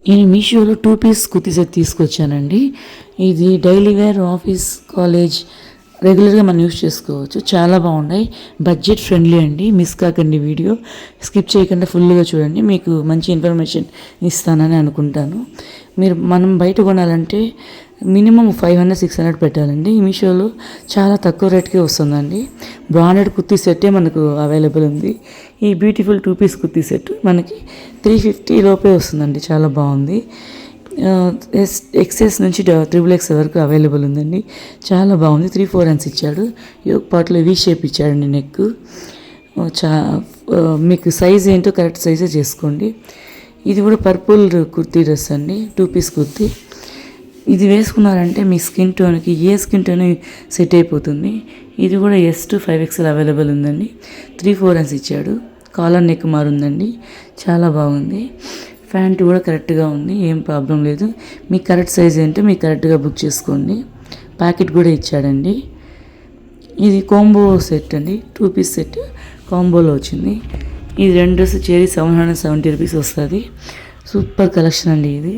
నేను మీషోలో 2 piece kurti set తీసుకొచ్చానండి. ఇది డైలీ వేర్, ఆఫీస్, కాలేజ్ రెగ్యులర్గా మనం యూస్ చేసుకోవచ్చు. చాలా బాగున్నాయి. బడ్జెట్ ఫ్రెండ్లీ అండి. మిస్ కాకండి, వీడియో స్కిప్ చేయకుండా ఫుల్గా చూడండి. మీకు మంచి ఇన్ఫర్మేషన్ ఇస్తానని అనుకుంటాను. మనం బయట కొనాలంటే మినిమం 500-600 పెట్టాలండి. మీషోలో చాలా తక్కువ రేట్కే వస్తుందండి. బ్రాండెడ్ కుర్తీ సెట్టే మనకు అవైలబుల్ ఉంది. ఈ బ్యూటిఫుల్ 2 పీస్ కుర్తీ సెట్ మనకి 350 లోపే వస్తుందండి. చాలా బాగుంది. XS నుంచి XXX వరకు అవైలబుల్ ఉందండి. చాలా బాగుంది. 3-4 హ్యాండ్స్ ఇచ్చాడు. యోక్ పార్ట్లో వీ షేప్ ఇచ్చాడండి నెక్. మీకు సైజ్ ఏంటో కరెక్ట్ సైజే చేసుకోండి. ఇది కూడా పర్పుల్ కుర్తీ డ్రెస్ అండి. 2 పీస్ కుర్తీ. ఇది వేసుకున్నారంటే మీ స్కిన్ టోన్కి ఏ స్కిన్ టోన్ సెట్ అయిపోతుంది. ఇది కూడా S to 5XL అవైలబుల్ ఉందండి. 3-4 హ్యాండ్స్ ఇచ్చాడు. కాలర్ నెక్ మారుందండి. చాలా బాగుంది. ప్యాంట్ కూడా కరెక్ట్గా ఉంది. ఏం ప్రాబ్లం లేదు. మీ కరెక్ట్ సైజ్ ఏంటో మీకు కరెక్ట్గా బుక్ చేసుకోండి. ప్యాకెట్ కూడా ఇచ్చాడండి. ఇది కాంబో సెట్ అండి. 2 పీస్ సెట్ కాంబోలో వచ్చింది. ఇది 2 డ్రెస్ చేరి 770 రూపీస్ వస్తుంది. సూపర్ కలెక్షన్ అండి. ఇది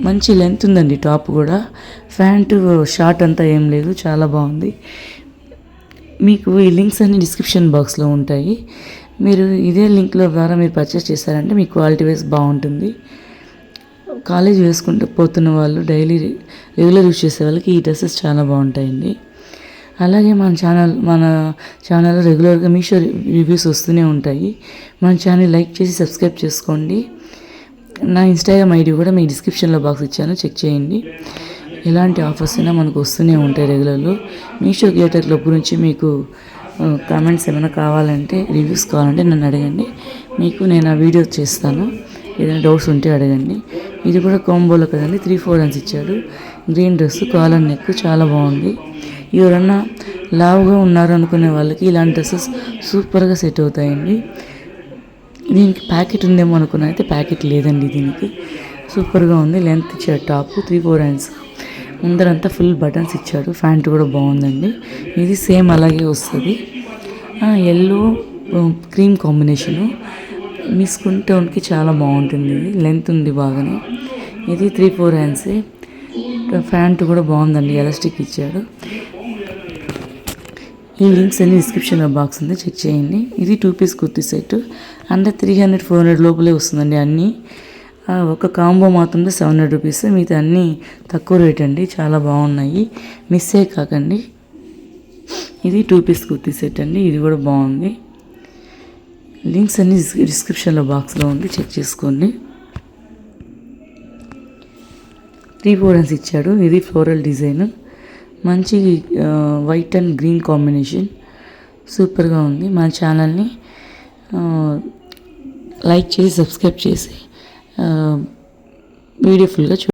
మంచి లెంత్ ఉందండి. టాప్ కూడా ప్యాంటు షార్ట్ అంతా ఏం లేదు. చాలా బాగుంది. మీకు ఈ లింక్స్ అన్ని డిస్క్రిప్షన్ బాక్స్లో ఉంటాయి. మీరు ఇదే లింక్లో ద్వారా మీరు పర్చేస్ చేశారంటే మీ క్వాలిటీ వైజ్ బాగుంటుంది. కాలేజ్ వేసుకుంటూ పోతున్న వాళ్ళు, డైలీ రెగ్యులర్ యూజ్ చేసే వాళ్ళకి ఈ డ్రెస్సెస్ చాలా బాగుంటాయండి. అలాగే మన ఛానల్లో రెగ్యులర్గా మీషో రివ్యూస్ వస్తూనే ఉంటాయి. మన ఛానల్ లైక్ చేసి సబ్స్క్రైబ్ చేసుకోండి. నా ఇన్స్టాగ్రామ్ ఐడి కూడా మీ డిస్క్రిప్షన్లో బాక్స్ ఇచ్చాను, చెక్ చేయండి. ఎలాంటి ఆఫర్స్ అయినా మనకు వస్తూనే ఉంటాయి రెగ్యులర్లో. మీషో గ్లిటర్ క్లబ్ గురించి మీకు కామెంట్స్ ఏమైనా కావాలంటే, రివ్యూస్ కావాలంటే నన్ను అడగండి. మీకు నేను ఆ వీడియో చేస్తాను. ఏదైనా డౌట్స్ ఉంటే అడగండి. ఇది కూడా కాంబోలో కదండి. 3-4 హ్యాండ్స్ ఇచ్చాడు. గ్రీన్ డ్రెస్, కాలర్ నెక్ చాలా బాగుంది. ఎవరన్నా లావుగా ఉన్నారు అనుకునే వాళ్ళకి ఇలాంటి డ్రెస్సెస్ సూపర్గా సెట్ అవుతాయండి. దీనికి ప్యాకెట్ ఉందేమో అనుకున్నా, అయితే ప్యాకెట్ లేదండి. దీనికి సూపర్గా ఉంది. లెంత్ ఇచ్చాడు. Top 3-4 hands. ముందరంతా ఫుల్ బటన్స్ ఇచ్చాడు. ప్యాంట్ కూడా బాగుందండి. ఇది సేమ్ అలాగే వస్తుంది. Yellow cream combination. మీ స్కిన్ టోన్కి చాలా బాగుంటుంది. ఇది లెంత్ ఉంది బాగానే. ఇది 3-4 హ్యాండ్సే. ప్యాంట్ కూడా బాగుందండి. ఎలాస్టిక్ ఇచ్చాడు. ఈ లింక్స్ అన్ని డిస్క్రిప్షన్లో బాక్స్ ఉంది, చెక్ చేయండి. ఇది 2 పీస్ కుర్తీ సెట్. అంటే 300-400 లోపలే వస్తుందండి. అన్నీ ఒక కాంబో మాత్రం 700 రూపీస్. మిగతా అన్నీ తక్కువ రేట్ అండి. చాలా బాగున్నాయి. మిస్ అయ్యి కాకండి. ఇది 2 పీస్ కుర్తీ సెట్ అండి. ఇది కూడా బాగుంది. లింక్స్ అన్ని డిస్క్రిప్షన్లో బాక్స్లో ఉంది, చెక్ చేసుకోండి. 3-4 హ్యాండ్స్ ఇచ్చాడు. ఇది ఫ్లోరల్ డిజైన్. మంచి వైట్ అండ్ గ్రీన్ కాంబినేషన్. సూపర్గా ఉంది. మన ఛానల్ని లైక్ చేసి సబ్స్క్రైబ్ చేసి వీడియో ఫుల్గా